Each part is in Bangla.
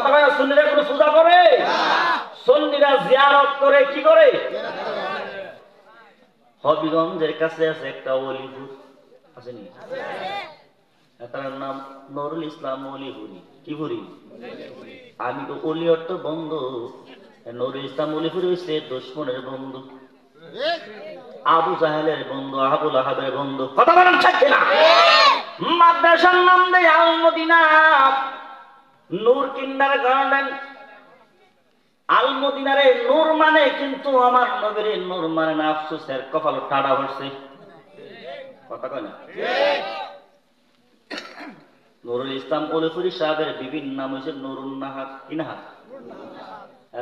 কথা কয় সুন্নিরা কোনো পূজা করে? সুন্নিরা জিয়ারত করে, কি করে? হবিগঞ্জের কাছে আছে একটা অলিপুর, আছে নি? তার নাম নুরুল ইসলাম অলিপুরি। কি পুরি? আমি তো অলি অর্থ বন্ধু, নুরুল ইসলাম অলিপুরি হচ্ছে দুশ্মনের বন্ধু, আবু জাহেলের বন্ধু, আবুল আহাবের বন্ধু। কথা বলেন ঠিক কিনা? মাদ্রাসার নাম দেয় আল মদিনা নূর কিন্ডার গার্ডেন। আল মদিনারে নূর মানে কিন্তু আমার নবীর নূর মানে না, আফসোসের কপাল টাড়া হচ্ছে। কথা কয় না? নুরুল ইসলাম অলিপুরি সাহেবের বিভিন্ন নাম হয়েছে নুরুল নাহার, কি নাহার?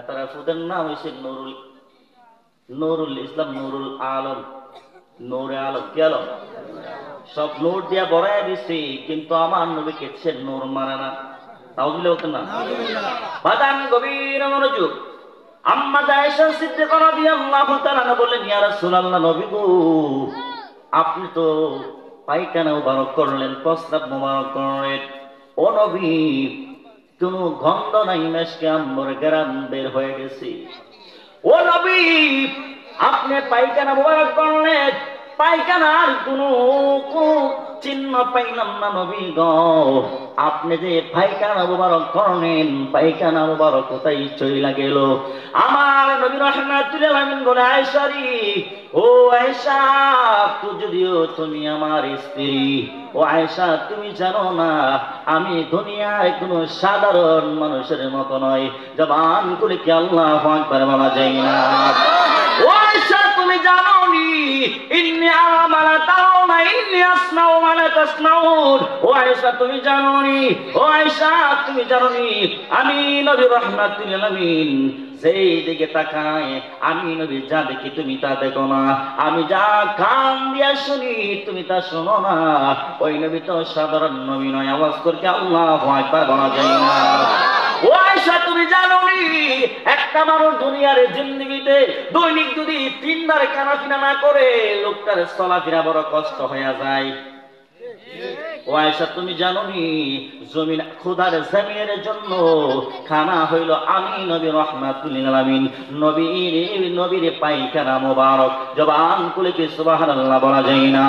তারা ফুদের নাম হয়েছে নুরুল ইসলাম, নুরুল আলম, নূরে আলম। কি আলম? সব নূর দিয়া বড়াই দিছি, কিন্তু আমার নবীকে সে নূর মানে না। তাও দিলে হতো না। বাদান গভীর মনোযোগ। আম্মা আয়েশা সিদ্দিকা রাদিয়াল্লাহু তাআলা বললেন, ইয়া রাসূলুল্লাহ, নবী গো, আপনি তো পায়খানা মুবারক করলেন, প্রস্রাব মুবারক করলেন, ও নবী কোনো গন্ধ নাই, মেশকে আম্বর গ্রাম বের হয়ে গেছে। ও নবী, আপনি পায়খানা মুবারক করলেন, পায়খানার কোনো চিহ্ন পাইলাম না নবী গো। আপনি যে পায়খানা মুবারক করলেন, পায়খানা মুবারক কোথায় চইলা গেল? আমার নবী রাহমাতুল আলামিন বলে, আয়েশা রে, ও আয়েশা, তো যদিও তুমি আমার স্ত্রী, ও আয়েশা তুমি জানো না আমি দুনিয়ায় কোনো সাধারণ মানুষের মতো নয়। জবান খুলে কি আল্লাহু আকবার বলা যায় না? ও আয়েশা তুমি জানো নি, ইন্নী আরা মা লা তারাউনা, ইন্নী আসমাউ মা লা তাসমাউন। ও আয়েশা তুমি জানো নি, ও আয়েশা তুমি জানো নি, আমি নবী রাহমাতুল আলামিন যেই দিকে তাকায়, আমি নবী যা দেখি তুমি তা দেখো না, আমি যা কান দিয়া শুনি তুমি তা শোনো না। ওই নবী তো সাধারণ নবী নয়। আওয়াজ করকে আল্লাহু আকবার বলা যায় না? ও আয়েশা তুমি জানো নি, একটা মানুষ দুনিয়ার জিন্দেগিতে দৈনিক যদি 3 বার খানাপিনা না করে, লোকটার চলাফেরা বড় কষ্ট হয়ে যায়। ও আয়েশা তুমি জানো নি, জমিন খোদার জমিনের জন্য খানা হইল আমি নবী রাহমাতুল আলামিন নবীর পায়খানা মুবারক। জবান খুলে কি সুবহানাল্লাহ বলা যায় না?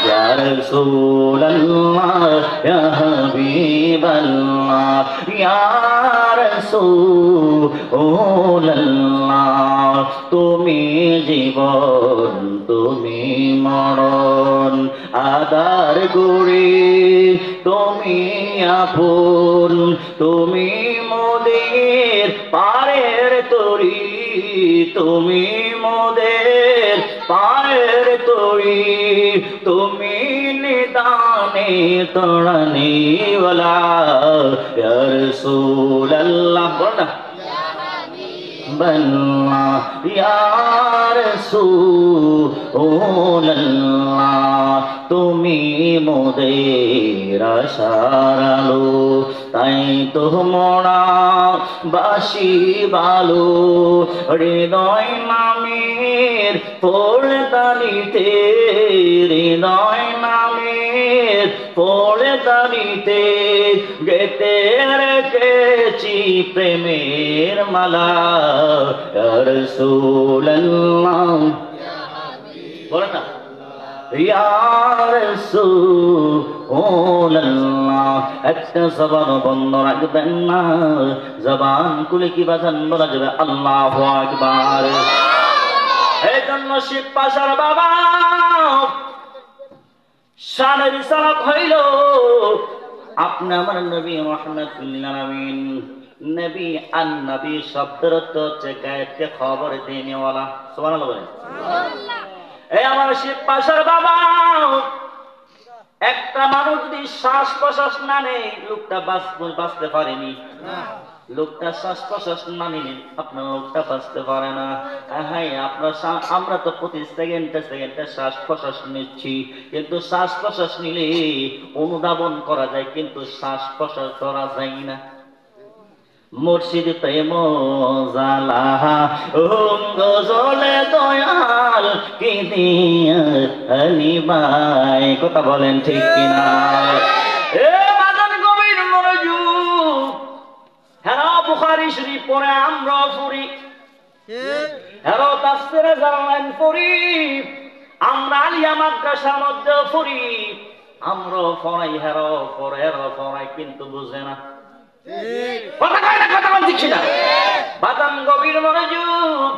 ইয়া রাসূলুল্লাহ, ইয়া হাবিবাল্লাহ, ইয়া রাসূলুল্লাহ, তুমি জীবন তুমি মরণ, আদার গুড়ি তুমি আপন, তুমি মোদের পারের তরি, তুমি মোদের পারের তরি, তুমি নিদানে তড়ানে ওয়ালা, ইয়া রাসূলুল্লাহ, বল না বল্লা, ইয়া রাসূলুল্লাহ, তুমি মোদের আশার আলো, তাই তো মোরা বাসি বালো, হৃদয় নামের পড়তালিতে, হৃদয় নামের পড়তালিতে গেতে রেখেছি প্রেমের মালা, ইয়া রাসূলুল্লাহ, বলেন না, ইয়া রাসূলুল্লাহ। একটা জবান বন্ধ রাখবেন না, জবান খুলে কি বাজান বলা যাবে আল্লাহু আকবার। এই জন্য শিব পাশার বাবা শানের রিসালাত হইল, আপনি আমার নবী রাহমাতুল আলামিন। নবী আর নবী শব্দের অর্থ হচ্ছে গায়েবকে খবর দেনেওয়ালা। সুবহানাল্লাহ বলেন। এই আমার শিব পাশার বাবা, একটা মানুষ যদি শ্বাস প্রশ্বাস না নেয়, লোকটা বাঁচতে পারেনি। লোকটা শ্বাস প্রশ্বাস না নিলে আপনার লোকটা বাঁচতে পারে না। হ্যাঁ, আমরা তো প্রতি সেকেন্ডে শ্বাস প্রশ্বাস নিচ্ছি, কিন্তু শ্বাস প্রশ্বাস নিলে অনুধাবন করা যায়, কিন্তু শ্বাস প্রশ্বাস করা যায় না। মুর্শিদ প্রেম জালা গজলে দয়াল কি দিয়া নিবাই, কথা বলেন ঠিক কিনা? এ বাজান গভীর মনোযোগ। শরীফ পড়ে আমরা পড়ি, হেরো তাফসিরে জালালাইন পড়ি, আমরা আলিয়া মাদ্রাসার মধ্যে পড়ি, আমরা পড়াই, হেরো পড়ে, হেরো পড়াই, কিন্তু বুঝে না। কথা কয় না, কথা বলছি না। বাদাম গভীর মনোযোগ।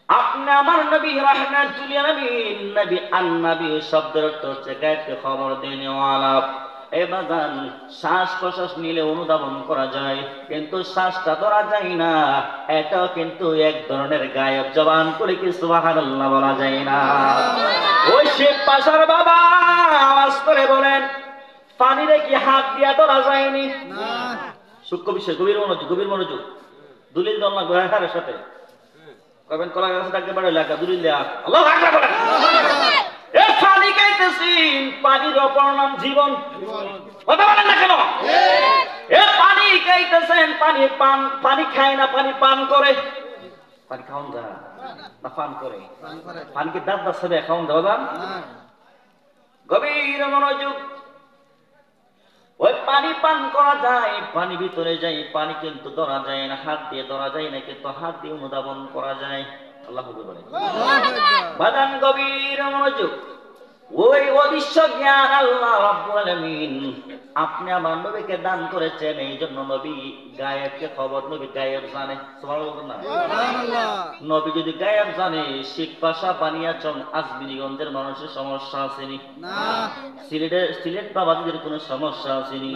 আপনি আমার নবী রাহমাতুল আলামিন, নবী আন-নবী শব্দের অর্থ হচ্ছে গায়বকে খবর দেনেওয়ালা। এ বাদান শ্বাস প্রশ্বাস নিলে অনুধাবন করা যায়, কিন্তু শ্বাসটা ধরা যায় না, এটাও কিন্তু এক ধরনের গায়েব। জবান করে কি সুবহানাল্লাহ বলা যায় না? ওই শিব পাশার বাবা আওয়াজ করে বলেন, পানিরে কি হাত দিয়া ধরা যায়নি? না। সূক্ষ্ম বিষয়, গভীর মনোযোগ, গভীর মনোযোগ। দুলিল দল্লা গোয়াহারের সাথে কবেন কলা গাছ ডাকতে পারে এলাকা দুলিল দেয়া আল্লাহু আকবার বলেন। এ পানি খাইতেছেন, পানির অপর নাম জীবন। কথা বলেন না কেন? এ পানি খাইতেছেন, পানি পান, পানি খায় না, পানি পান করে। পানি খাওন যা না পান করে? পানি কি দাঁত দাঁত সাথে খাওন যাওয়া যান? গভীর মনোযোগ। ওই পানি পান করা যায়, পানি ভিতরে যায়, পানি কিন্তু ধরা যায় না, হাত দিয়ে ধরা যায় না, কিন্তু হাত দিয়ে অনুধাবন করা যায়। আল্লাহু আকবার বলেন। বাদান গভীর মনোযোগ। ওই অদৃশ্য জ্ঞান আল্লাহ রাব্বুল আলামিন আপনি আমার নবীকে দান করেছেন, এই জন্য নবী গায়েবকে খবর, নবী গায়েব জানে। সুবহানাল্লাহ। নবী যদি গায়েব জানে, শিখ ভাষা বানিয়াচং আজমিরগঞ্জের মানুষের সমস্যা আসেনি না, সিলেট বাবাদের কোনো সমস্যা আসেনি।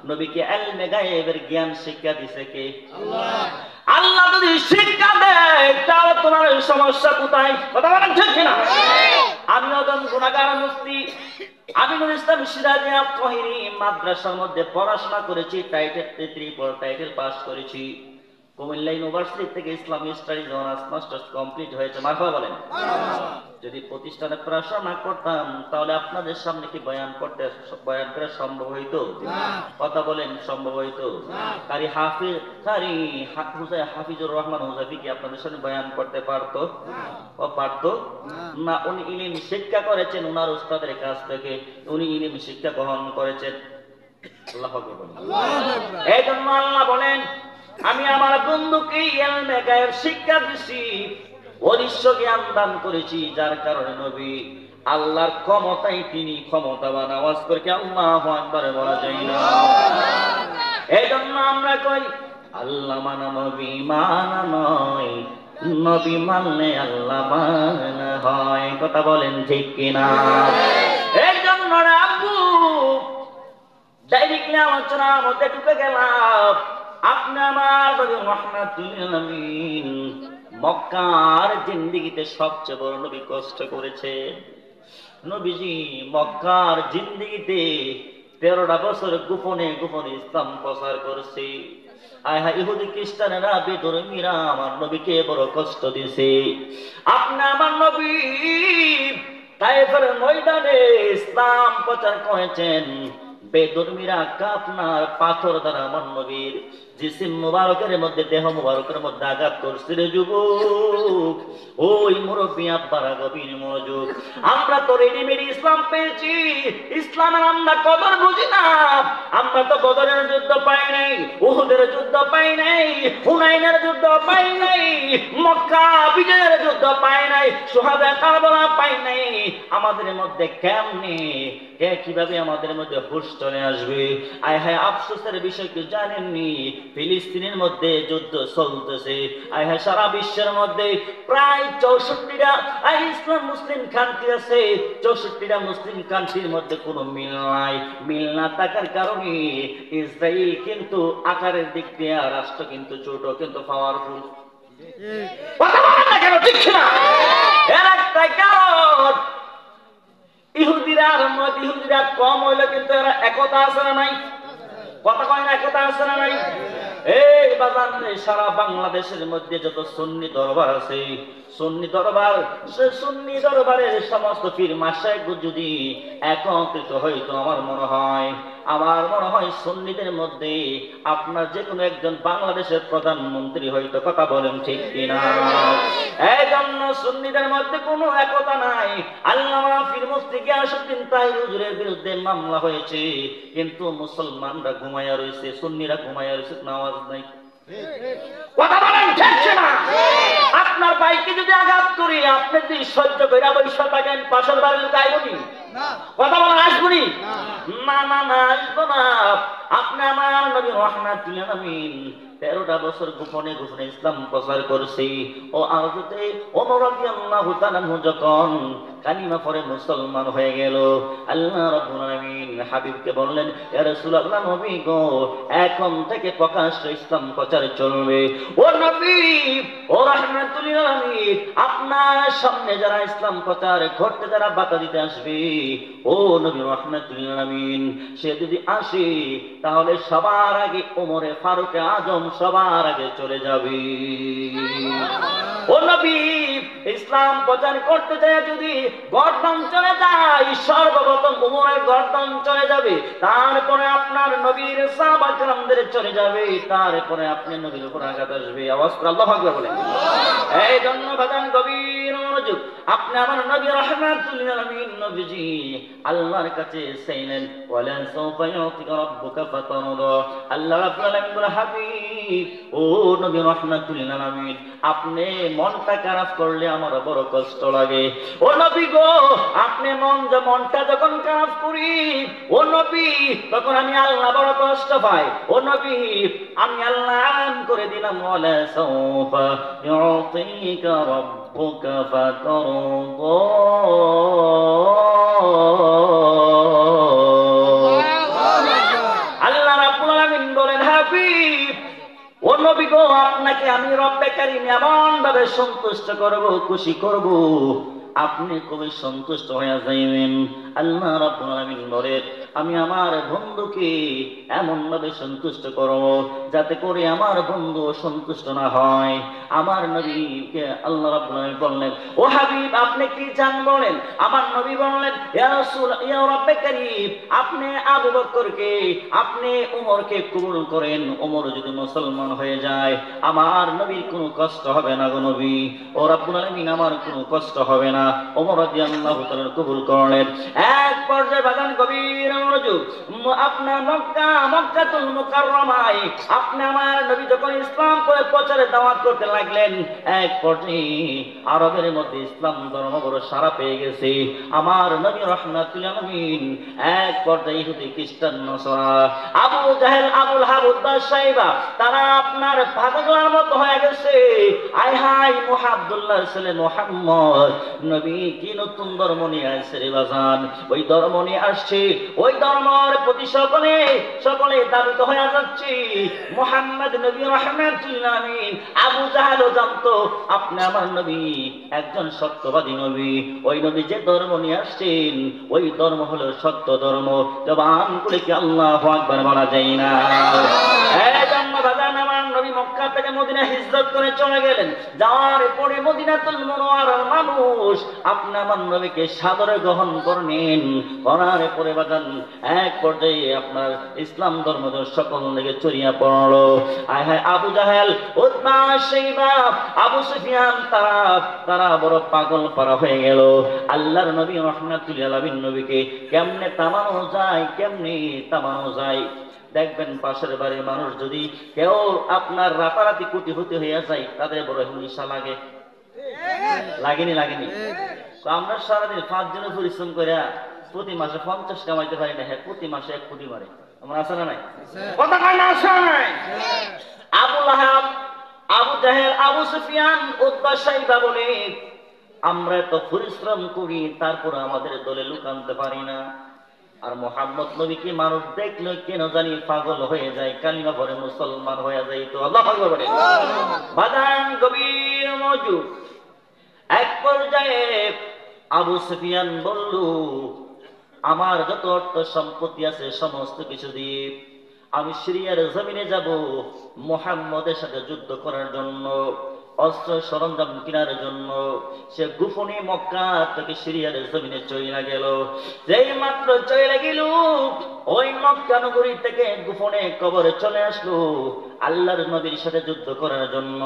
নবীকে ইলমে গায়েবের জ্ঞান শিক্ষা দিছে কে? আল্লাহ। আল্লাহ যদি শিক্ষা দেয় তাহলে তোমার সমস্যা কোথায়? কথা বলেন ঠিক কিনা? আমি একজন গুনাহগার মুফতি আমিনুল ইসলাম সিরাজিয়া তাহিরি মাদ্রাসার মধ্যে পড়াশোনা করেছি, টাইটেল পাস করেছি। কুমিল্লা ইউনিভার্সিটি থেকে Islamic studies honours masters complete হয়েছে। মারহাবা বলেন। যদি প্রতিষ্ঠানে পড়াশোনা করতাম তাহলে আপনাদের সামনে কি বয়ান করা সম্ভব হইতো? কথা বলেন, সম্ভব হইতো? হাফিজুর রহমান হুজাইফি কি আপনাদের সামনে বয়ান করতে পারতো? পারতো না। উনি ইলম শিক্ষা করেছেন উনার উস্তাদের কাছ থেকে, উনি ইলম শিক্ষা গ্রহণ করেছেন। আল্লাহু আকবার বলেন। এই জন্য আল্লাহ বলেন, আমি আমার বন্ধুকে ইলমে গায়েব শিক্ষা দিছি, অদৃশ্য জ্ঞান দান করেছি, যার কারণে নবী আল্লাহর ক্ষমতায় তিনি ক্ষমতাবান। আওয়াজ করে কি আল্লাহু আকবার বলা যায় না? এই জন্য আমরা কই আল্লাহ মানা নবী মানা নয়, নবী মানলে আল্লাহ মানা হয়। কথা বলেন ঠিক কিনা? এই জন্য আব্বু ডাইরেক্টলি আলোচনার মধ্যে ঢুকে গেলাম। আপনি আমার নবী রাহমাতুল আলামিন মক্কার জিন্দেগিতে সবচেয়ে বড় নবী কষ্ট করেছে। নবীজি মক্কার জিন্দেগিতে 13টা বছর গোপনে গোপনে ইসলাম প্রচার করেছে। আয় হায়, ইহুদি খ্রিস্টানেরা বেধর্মীরা আমার নবীকে বড় কষ্ট দিয়েছে। আপনি আমার নবী তায়েফের ময়দানে ইসলাম প্রচার করেছেন, বেধর্মীরা আপনার পাথর দ্বারা আমার নবীর জিসিম মুবারকের মধ্যে, দেহ মুবারকের মধ্যে আঘাত করছে। রে যুবক, ওই মুরব্বী আব্বারা গভীর মনোযোগ। আমরা তো রেডিমেড ইসলাম পেয়েছি, ইসলামের আমরা কদর বুঝি না। আমরা তো বদরের যুদ্ধ পাই নাই, উহুদের যুদ্ধ পাই নাই, হুনাইনের যুদ্ধ পাই নাই, মক্কা বিজয়ের যুদ্ধ পাই নাই, সুহাদায়ে কারবালা পাই নাই। আমাদের মধ্যে কেমনে কিভাবে আমাদের মধ্যে হুশ চলে আসবে? আয় হায়, আফসোসের বিষয় কি জানেননি? ফিলিস্তিনের মধ্যে যুদ্ধ চলতেছে। আয় হায়, সারা বিশ্বের মধ্যে প্রায় 64টা ইসলাম মুসলিম কান্ট্রি আছে। 64টা মুসলিম কান্ট্রির মধ্যে কোনো মিল নাই। মিল না থাকার কারণে ইসরায়েল কিন্তু আকারের দিক দিয়ে রাষ্ট্র কিন্তু ছোট, কিন্তু পাওয়ারফুল। কথা বলেন না কেন? ঠিক না? এর একটা কারণ, ইহুদিরা আর ইহুদিরা কম হইলে কিন্তু এরা একতা আছে না নাই? কথা কয় না, একতা আছে না নাই? এই বাজান, সারা বাংলাদেশের মধ্যে যত সুন্নি দরবার আছে, সুন্নি দরবার, সে সুন্নি দরবারের সমস্ত পীর মাশায়েখ যদি একত্রিত হইতো, আমার মনে হয় সুন্নিদের মধ্যে আপনার যে কোনো একজন বাংলাদেশের প্রধানমন্ত্রী হইতো। কথা বলেন ঠিক কিনা? এই জন্য সুন্নিদের মধ্যে কোনো একতা নাই। আল্লামা পীর মুফতি গিয়াসউদ্দিন তাহির হুজুরের বিরুদ্ধে মামলা হয়েছে, কিন্তু মুসলমানরা ঘুমাইয়া রয়েছে, সুন্নিরা ঘুমাইয়া রয়েছে, নামাজ নাই। কথা বলেন ঠিক না? আপনার ভাইকে যদি আঘাত করি, আপনি যদি সহ্য করে বৈশা থাকেন, পাশের বাড়ির লোক আইবনি? কথা বলেন আসবনি? না না না, আসবো না। আপনি আমার নবী রাহমাতুল লিল আলামিন 13টা বছর গোপনে গোপনে ইসলাম প্রচার করছি। ও আজতে ওমর রাদিয়াল্লাহু তাআলা যখন কালিমা পড়ে মুসলমান হয়ে গেল, আল্লাহ রাব্বুল আলামিন হাবিবকে বললেন, ইয়া রাসূলুল্লাহ, নবী গো, এখন থেকে প্রকাশ্য ইসলাম প্রচার চলবে। ও নবী, ও রাহমাতুল লিল আলামিন, আপনার সামনে যারা ইসলাম প্রচার করতে যারা বাধা দিতে আসবে, ও নবী রাহমাতুল লিল আলামিন, সে যদি আসে তাহলে সবার আগে ওমরে ফারুক আজম সবার আগে চলে যাবে। ও নবী, ইসলাম প্রচার করতে যায় যদি গর্দন চলে যায়, সর্বপ্রথম ওমরের গর্দন চলে যাবে, তারপরে আপনার নবীর সাহাবা কেরামদের চলে যাবে, তারপরে আপনি নবীর উপর আঘাত আসবে। আওয়াজ করে আল্লাহু আকবার বলেন। এই জন্য বাদান গভীর মনোযোগ, আপনি আমার নবী রাহমাতুল লিল আলামিন নবীজি আল্লাহর কাছে চাইলেন, ওয়ালা সাওফা ইউতিকা রাব্বুকা ফাতারদা। আল্লাহ রাব্বুল আলামিন বলে, হাবিব, ও নবী রাহমাতুল লিল আলামিন, আপনি মনটা খারাপ করলে আমার বড় কষ্ট লাগে। ও নবী গো, আপনি মনটা যখন খারাপ করি, ও নবী, তখন আমি আল্লাহ বড় কষ্ট পাই। ও নবী, আমি আল্লাহ আন করে দিলাম, ওয়ালা সাওফা ইউতিকা রাব্বুকা ফাতারদা। আল্লাহ রাব্বুল আলামিন বলেন, হাবিব, ও নবী গো, আপনাকে আমি রব্বে কারীম এমন ভাবে সন্তুষ্ট করব, খুশি করব, আপনি খুবই সন্তুষ্ট হয়ে যাইবেন। আল্লাহ রাব্বুল আলামিন বলেন, আমি আমার বন্ধুকে এমন ভাবে সন্তুষ্ট করব যাতে করে আমার বন্ধু সন্তুষ্ট না হয়। আমার নবীকে আল্লাহ রাব্বুল আলামিন বললেন, ও হাবিব, আপনি কি চান বলেন? আমার নবী বললেন, ইয়া রাসূল, ইয়া রব্বে কারীম, আপনি আবু বকরকে, আপনি ওমরকে কবুল করেন। ওমর যদি মুসলমান হয়ে যায়, আমার নবীর কোনো কষ্ট হবে না গো নবী। ও রাব্বুল আলামিন, আমার কোনো কষ্ট হবে না। ওমর রাদিয়াল্লাহু তাআলা কবুল করলেন। এক পর্যায়ে বাগান গভীর মনোযোগ, আপনার মক্কাতুল মুকাররমায় আপনি আমার নবী যখন ইসলাম করে প্রচারে দাওয়াত করতে লাগলেন, এক পর্যায়ে আরবের মধ্যে ইসলাম ধর্ম বড় সারা পেয়ে গেছে। আমার নবী রাহমাতুল লিল আলামিন এক পর্যায়ে ইহুদি খ্রিস্টান নসরা আবু জাহেল, আবুল হাব, উতবা, সাইবা, তারা আপনার পাগলার মতো হয়ে গেছে। আয় হায়, মুহাম্মদুল্লাহ ছেলে মুহাম্মদ নবী কি নতুন ধর্ম নিয়ে আসছে রে বাজান। ওই ধর্ম নিয়ে আসছে, ওই ধর্মের প্রতি সকলে দাবিত হয়ে যাচ্ছে। মুহাম্মদ নবী রাহমাতুল লিল আলামিন, আবু জাহেলও জানতো আপনি আমার নবী একজন সত্যবাদী নবী। ওই নবী যে ধর্ম নিয়ে আসছেন, ওই ধর্ম হলো সত্য ধর্ম। জবান খুলে কি আল্লাহু আকবার বলা যায় না? এই জন্য বাজান আমার নবী মক্কা থেকে মদিনা হিজরত করে চলে গেলেন। যাওয়ার পরে মদিনাতুল মুনাওয়ারার মানুষ আপনি আমার নবীকে সাদরে গ্রহণ করলেন। করার পরে বাজান এক পর্যায়ে আপনার ইসলাম ধর্ম সকল দিকে ছড়িয়ে পড়লো। আয় হায়, আবু জাহেল, উতবা, সাইবা, আবু সুফিয়ান, তারা বড় পাগল পারা হয়ে গেল। আল্লাহর নবী রাহমাতুল লিল আলামিন নবীকে কেমনে থামানো যায়। দেখবেন পাশের বাড়ির মানুষ যদি কেউ আপনার রাতারাতি কোটিপতি হইয়া যায়, তাদের বড় হিংসা লাগে। লাগেনি? তো আমরা সারাদিন 5 দিনে পরিশ্রম করে প্রতি মাসে 50 কামাইতে পারি না, হ্যাঁ প্রতি মাসে 1 কোটি মারে। আমার আসে না নাই? কথা কয় না, আসে নাই? আবু লাহাব, আবু জাহেল, আবু সুফিয়ান, উতবা, সাইবা বলে, আমরা তো পরিশ্রম করি, তারপর আমাদের দলে লোক আনতে পারি না। আর মুহাম্মদ নবীকে মানুষ দেখলে কেন জানি পাগল হয়ে যায়, কালিমা পড়ে মুসলমান হয়ে যায়। তো আল্লাহু আকবার বলে। বাদান গভীর মনোযোগ, এক পর্যায়ে আবু সুফিয়ান বলল, আমার যত অর্থ সম্পত্তি আছে সমস্ত কিছু দিয়ে আমি সিরিয়ার জমিনে যাব মুহাম্মদের সাথে যুদ্ধ করার জন্য, অস্ত্র সরঞ্জাম কেনার জন্য। সে গোপনে মক্কা থেকে সিরিয়ার জমিনে চলে গেল। যেই মাত্র চলে গেল, ওই মক্কা নগরী থেকে গোপনে কবরে চলে আসলো আল্লাহর নবীর সাথে যুদ্ধ করার জন্য।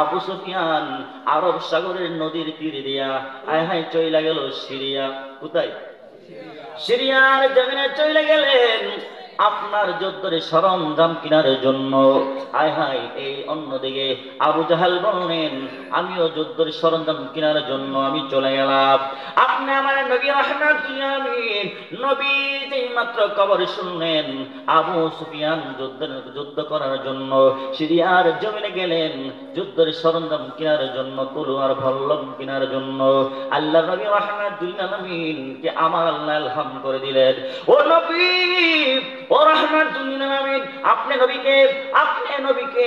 আবু সুফিয়ান আরব সাগরের নদীর তীরে দিয়া আয় হায় চলে গেল সিরিয়া। কোথায়? সিরিয়ার জমিনে চলে গেলেন। আপনার যুদ্ধের সরঞ্জাম কেনার জন্য। আয় হায়, এই অন্যদিকে আবু জাহাল বললেন আমিও যুদ্ধের সরঞ্জাম কেনার জন্য আমি চলে গেলাম। আপনি আমার নবী রাহমাতুল আলামিন নবী যেই মাত্র খবর শুনলেন আবু সুফিয়ান যুদ্ধ করার জন্য সিরিয়ার জমিনে গেলেন যুদ্ধের সরঞ্জাম কেনার জন্য, তলোয়ার ভল্লম কেনার জন্য। আল্লাহ নবী রাহমাতুল আলামিন কে আমার আল্লাহ ইলহাম করে দিলেন, ও নবী, ও রাহমাতুল আলামিন, আপনি নবীকে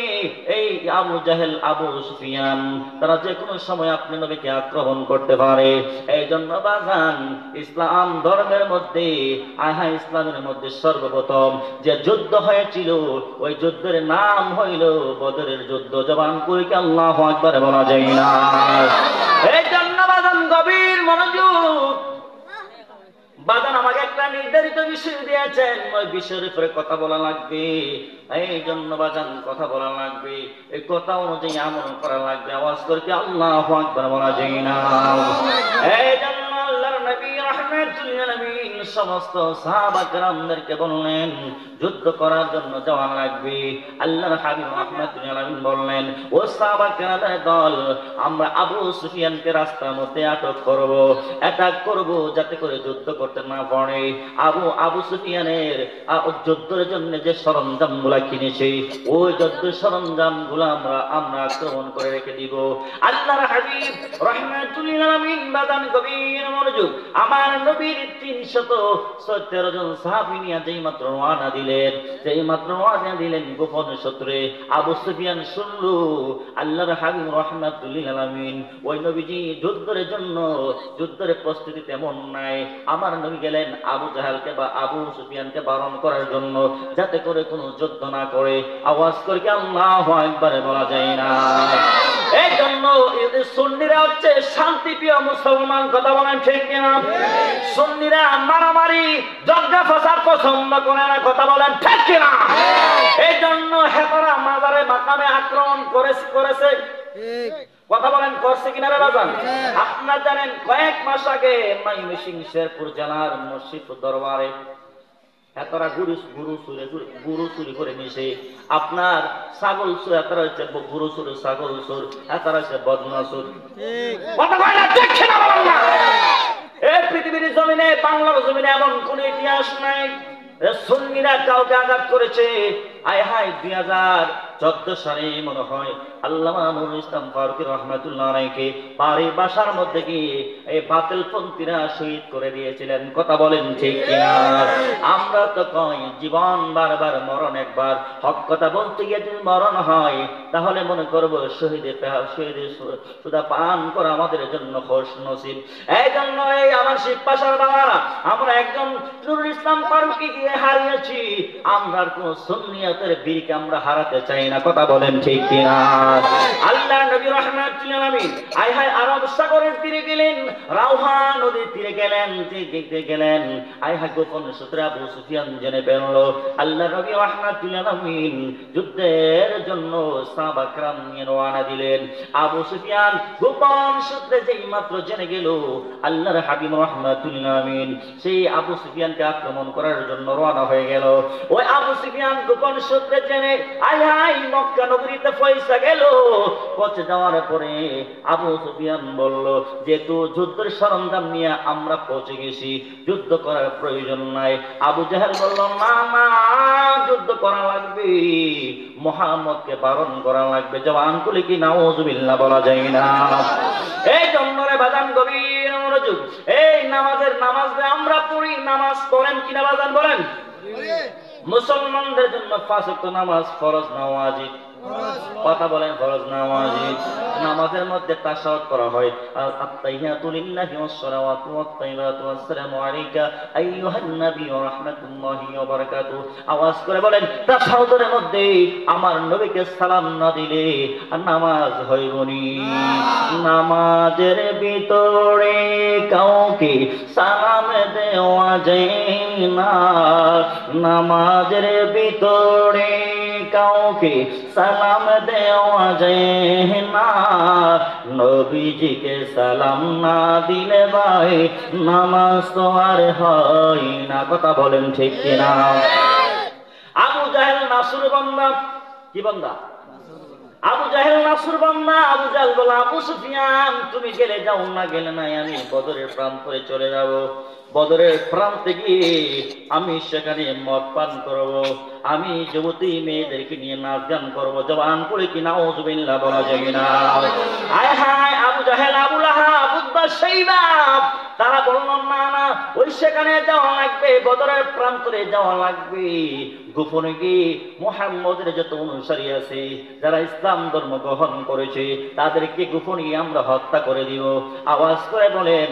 এই আবু জাহেল আবু সুফিয়ান তারা যে কোনো সময় আপনি নবীকে আক্রমণ করতে পারে। এই জন্য বাজান ইসলাম ধর্মের মধ্যে ইসলামের মধ্যে সর্বপ্রথম যে যুদ্ধ হয়েছিল ওই যুদ্ধের নাম হইল বদরের যুদ্ধ। জবান করে কি আল্লাহু আকবার বলা যায় না? এই জন্য বাজান গভীর মনোযোগ। বাজান আমাকে একটা নির্ধারিত বিষয় দিয়েছেন, ওই বিষয়ের উপরে কথা বলা লাগবে। এই জন্য বাজান কথা বলা লাগবে, এই কথা অনুযায়ী আমল করা লাগবে। আওয়াজ করে কি আল্লাহু আকবার বলা যায় না? এই জন্য আল্লাহর নবী রাহমাতুল আলামিন সমস্ত সাহাবা কেরামদেরকে বললেন যুদ্ধ করার জন্য যাওয়া লাগবে। আল্লাহর হাবিব রাহমাতুল আলামিন বললেন, ও সাহাবা কেরামের দল, আমরা আবু সুফিয়ানকে রাস্তার মধ্যে আটক করব, অ্যাটাক করব, যাতে করে যুদ্ধ করতে না পারে। আবু সুফিয়ানের যুদ্ধের জন্য যে সরঞ্জাম গুলা কিনেছে ওই যুদ্ধের সরঞ্জাম গুলা আমরা আক্রমণ করে রেখে দিব। আল্লাহর হাবিব রাহমাতুল আলামিন বাদান গভীর মনোযোগ, আমার নবীর 317 জন সাহাবী নিয়ে যেই মাত্র রওনা দিলেন গোপন সূত্রে আবু সুফিয়ান শুনল আল্লাহর হাবিব রাহমাতুল আলামিন ওই নবীজি যুদ্ধের প্রস্তুতি তেমন নাই। আমার নবী গেলেন আবু জাহালকে বা আবু সুফিয়ানকে বারণ করার জন্য যাতে করে কোনো যুদ্ধ না করে। আওয়াজ করে কি আল্লাহু আকবার বলা যায় না? এই জন্য সুন্নিরা হচ্ছে শান্তিপ্রিয় মুসলমান, কথা বলেন ঠিক কিনা? সুন্নিরা মারামারি ঝগড়া ফাসাদ পছন্দ করে না, কথা বলেন ঠিক কিনা? এই জন্য হেতারা মাজারে মাকামে আক্রমণ করেছে, কথা বলেন করছে কিনা রে বাজান? আপনারা জানেন কয়েক মাস আগে ময়মনসিংহ শেরপুর জেলার মসজিদ দরবারে এতরা গুরু চুরি করে নিয়েছে। আপনার ছাগল চোর, এতরা হচ্ছে গুরু চোর, ছাগল চোর, এতরা হচ্ছে বদনা চোর। এই পৃথিবীর জমিনে, বাংলার জমিনে এমন কোন ইতিহাস নাই সুন্নিরা কাউকে আঘাত করেছে। আয় হায় 2014 সালে মনে হয় আল্লামা নুরুল ইসলাম ফারুকী রাহমাতুল্লাহ আলাইহিকে বাড়ির বাসার মধ্যে গিয়ে এই বাতিলপন্থীরা শহীদ করে দিয়েছিলেন, কথা বলেন ঠিক কিনা? আমরা তো কই জীবন বারবার মরণ একবার, হক কথা বলতে গিয়ে যদি মরণ হয় তাহলে মনে করব শহীদের সুদা পান করা আমাদের জন্য খুশ নসিব। এই জন্য এই আমার শিবপাশার বাবারা, আমরা একজন নুরুল ইসলাম ফারুকী দিয়ে হারিয়েছি, আমরা কোন সুন্নিয়তের বীরকে আমরা হারাতে চাই না, কথা বলেন ঠিক কিনা? আল্লাহ নবী রাহমাতুল আলামিন আয় হায় আরব সাগরের তীরে গেলেন, রাউহা নদীর তীরে গেলেন, আয় হায় গোপন সূত্রে আবু সুফিয়ান জেনে পেল আল্লাহ নবী রাহমাতুল আলামিন যুদ্ধের জন্য সাহাবা کرام নিয়ে রওনা দিলেন। আবু সুফিয়ান গোপন সূত্রে যেই মাত্র জেনে গেল আল্লাহর হাবিব রাহমাতুল আলামিন সেই আবু সুফিয়ানকে আক্রমণ করার জন্য রওনা হয়ে গেল। ওই আবু সুফিয়ান গোপন সূত্রে জেনে আয় হায় মক্কা নগরীতে পৌঁছে গেল। পৌঁছে যাওয়ার পরে আবু সুফিয়ান বলল, যেহেতু যুদ্ধের সরঞ্জাম নিয়ে আমরা পৌঁছে গেছি, যুদ্ধ করার প্রয়োজন নাই। আবু জাহেল বলল, না না, যুদ্ধ করা লাগবে, মুহাম্মদকে বারণ করা লাগবে। জবান খুলে কি নাউজুবিল্লাহ বলা যায় না? এই জন্য রে বাজান গভীর মনোযোগ, এই নামাজ আমরা পড়ি, নামাজ পড়েন কিনা বাজান বলেন? মুসলমানদের জন্য 5 ওয়াক্ত নামাজ ফরজ না ওয়াজিব? কথা বলেন ফরজ না ওয়াজিব? নামাজের মধ্যে তাশাহুদ করা হয়, আত-তাহিয়াতু লিল্লাহি ওয়াস-সালাওয়াতু ওয়াত-তাইয়িবাতু ওয়াস-সালামু আলাইকা আইয়ুহান নাবী ওয়া রাহমাতুল্লাহি ওয়া বারাকাতুহু। আওয়াজ করে বলেন, তাশাহুদের মধ্যে আমার নবীকে সালাম না দিলে নামাজ হইবনি। নামাজের ভিতরে কাউকে সালাম দেওয়া যায় না, নামাজের ভিতরে কাউকে সালাম দেওয়া যায় না, নবীজিকে সালাম না দিলে ভাই নামাজ তো আর হয় না, কথা বলেন ঠিক কিনা? নাসুর বান্দা। কি বান্দা? আবু জাহেল নাসুর বান্দা। আবু জাহেল বলে, আবু সুফিয়ান তুমি গেলে যাও, না গেলে নাই, আমি বদরের প্রান্তরে চলে যাব। বদরের প্রান্তে গিয়ে আমি সেখানে মদ পান করব, আমি যুবতী মেয়েদেরকে নিয়ে নাচ গান করবো। জবান করে কি নাউযুবিল্লাহ বলা যায় না? আয় হায়, আবু জাহেল, আবু লাহাব, উতবা, শাইবা তারা বলল, না না, ওই সেখানে যাওয়া লাগবে, বদরের প্রান্তরে যাওয়া লাগবে। গোপনে গিয়ে মুহাম্মদের যত অনুসারী আছে, যারা ইসলাম ধর্ম গ্রহণ করেছে, তাদেরকে গোপনে আমরা হত্যা করে দিব। আওয়াজ করে বলেন,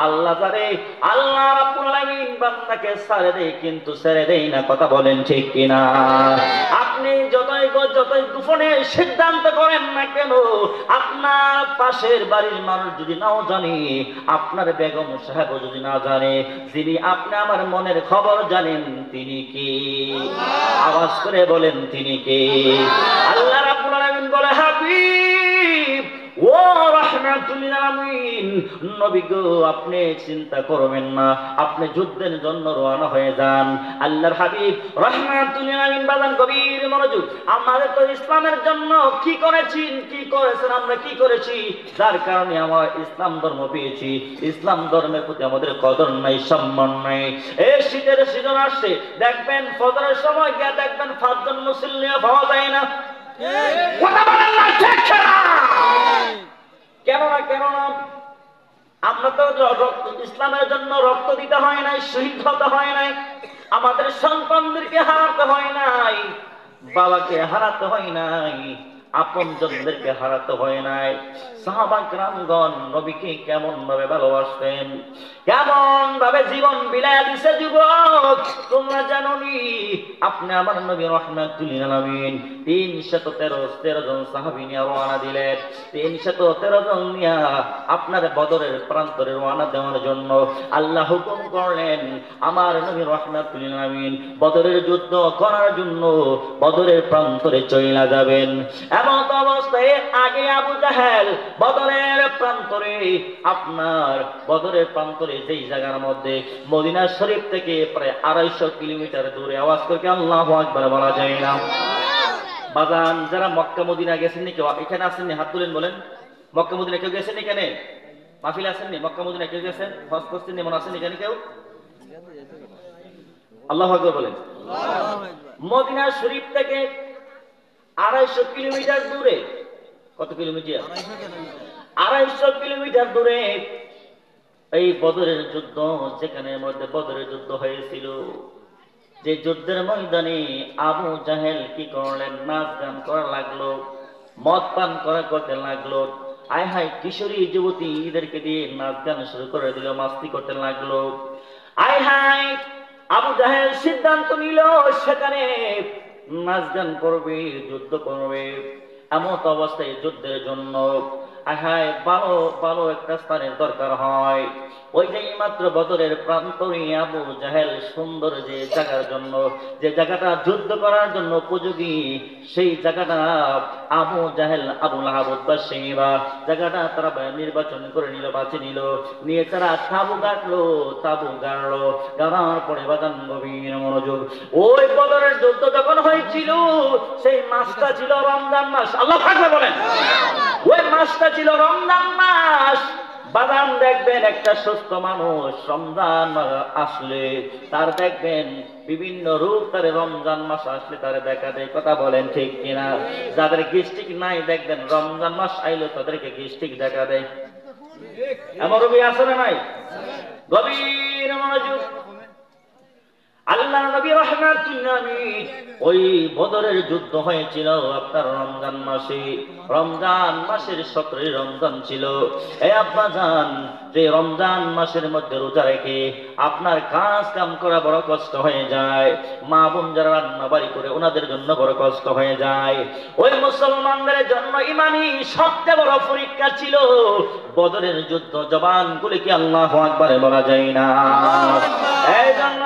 আল্লাহ তারে, আল্লাহ রাব্বুল আলামিন বান্দাকে ছেড়ে দেয়, কিন্তু ছেড়ে দেয় না। কথা বলেন ঠিক কিনা? আপনি যতই গোপনে সিদ্ধান্ত করেন না কেন, আপনার পাশের বাড়ির মানুষ যদি নাও জানে, আপনার বেগম সাহেব যদি না জানে, যিনি আপনি আমার মনের খবর জানেন, তিনি কি? আওয়াজ করে বলেন, তিনি কি? আল্লাহ রাব্বুল আলামিন বলে, হাবিব ও রাহমাতুল আলামিন, নবী গো, আপনি চিন্তা করবেন না, আপনি যুদ্ধের জন্য রওনা হয়ে যান। আল্লাহর হাবিব রাহমাতুল আলামিন বাজান গভীর মনোযোগ। আমাদের তো ইসলামের জন্য কি করেছেন, কি করেছেন, আমরা কি করেছি, যার কারণে আমরা ইসলাম ধর্ম পেয়েছি। ইসলাম ধর্মের প্রতি আমাদের কদর নাই, সম্মান নাই। এই শীতের সিজন আসছে, দেখবেন ফজরের সময় গিয়ে দেখবেন 5 জন মুসল্লি পাওয়া যায় না। কথা বলেন না ঠিক না? কেন না, কেন না? আমরা তো ইসলামের জন্য রক্ত দিতে হয় নাই, শহীদ হতে হয় নাই, আমাদের সন্তানদেরকে হারাতে হয় নাই, বাবাকে হারাতে হয় নাই, আপনজনদেরকে হারাতে হয় নাই। সাহাবা কিরামগণ নবীকে কেমন ভাবে ভালোবাসতেন, কেমন ভাবে জীবন বিলায় দিছে। যুবক, তোমরা জানোনি, আপনি আমার নবী রাহমাতুল আলামিন 313 জন সাহাবী নিয়ে রওনা দিলেন। 313 জন নিয়ে আপনার বদরের প্রান্তরে রওনা দেওয়ার জন্য আল্লাহ হুকুম করলেন। আমার নবী রাহমাতুল আলামিন বদরের যুদ্ধ করার জন্য বদরের প্রান্তরে চলে যাবেন। এমন অবস্থায় আগে আবু জাহেল বদরের প্রান্তরে, আপনার বদরের প্রান্তরে যেই জায়গার মধ্যে মদিনা শরীফ থেকে প্রায় 250 কিলোমিটার দূরে, আওয়াজ করে আল্লাহু আকবার বলা যায় না? বাজান, যারা মক্কা মদিনা গেছেন নি, কেউ এখানে আসেননি? হাত তুলেন, বলেন। মক্কা মদিনা কেউ গেছেন এখানে? মাহফিলে আসেননি? মক্কা মদিনা কেউ গেছেন? হজ করছেন? মনে আসেন এখানে কেউ? আল্লাহু আকবার বলেন। মদিনা শরীফ থেকে 250 কিলোমিটার দূরে। কত কিলোমিটার? 250 কিলোমিটার দূরে এই বদরের যুদ্ধ, যেখানে মধ্যে বদরের যুদ্ধ হয়েছিল, যে যুদ্ধের ময়দানে আবু জাহেল কি করলেন? নাচ গান করা লাগলো, মদ পান করতে লাগলো। আয় হায়, কিশোরী যুবতীদেরকে দিয়ে নাচ গান শুরু করে দিল, মাস্তি করতে লাগলো। আয় হায়, আবু জাহেল সিদ্ধান্ত নিল সেখানে নাচ গান করবে, যুদ্ধ করবে। এমন অবস্থায় যুদ্ধের জন্য আহায় ভালো ভালো একটা স্থানের দরকার হয়। ওই যে মাত্র বদরের প্রান্তরে আবু জাহেল সুন্দর যে জায়গার জন্য, যে জায়গাটা যুদ্ধ করার জন্য উপযোগী, সেই জায়গাটা আবু জাহেল, আবু লাহাব, উতবা, শাইবা জায়গাটা তারা নির্বাচন করে নিল, বাছে নিল, নিয়ে তারা তাবু গাড়লো। গাড়ার পরে বাগান গভীর মনোযোগ। ওই বদরের যুদ্ধ যখন হয়েছিল, সেই মাসটা ছিল রমজান মাস। আল্লাহ আকবার বলেন। ওই মাসটা ছিল রমজান মাস। বাদাম দেখবেন একটা সুস্থ মানুষ রমজান মাস আসলে তার দেখবেন বিভিন্ন রূপ, তার রমজান মাস আসলে তার দেখা দেয়। কথা বলেন ঠিক কিনা? যাদের গিস্টিক নাই দেখবেন রমজান মাস আইলে তাদেরকে গিস্টিক দেখা দেয়। এমন রবি আছে না নাই? গভীর মনোযোগ। আল্লাহ নবী রাহমাতুল আলামিন, ওই বদরের যুদ্ধ হয়েছিল আপনার রমজান মাসে। রমজান মাসের 17 রমজান ছিল। এই আব্বা জান, যে রমজান মাসের মধ্যে রোজা রেখে আপনার কাজ কাম করা বড় কষ্ট হয়ে যায়। মা বোন যারা রান্না বাড়ি করে ওনাদের জন্য বড় কষ্ট হয়ে যায়। ওই মুসলমানদের জন্য ইমানি সবচেয়ে বড় পরীক্ষা ছিল বদরের যুদ্ধ। জবান গুলি কি আল্লাহু আকবার বলা যায় না? এই জন্য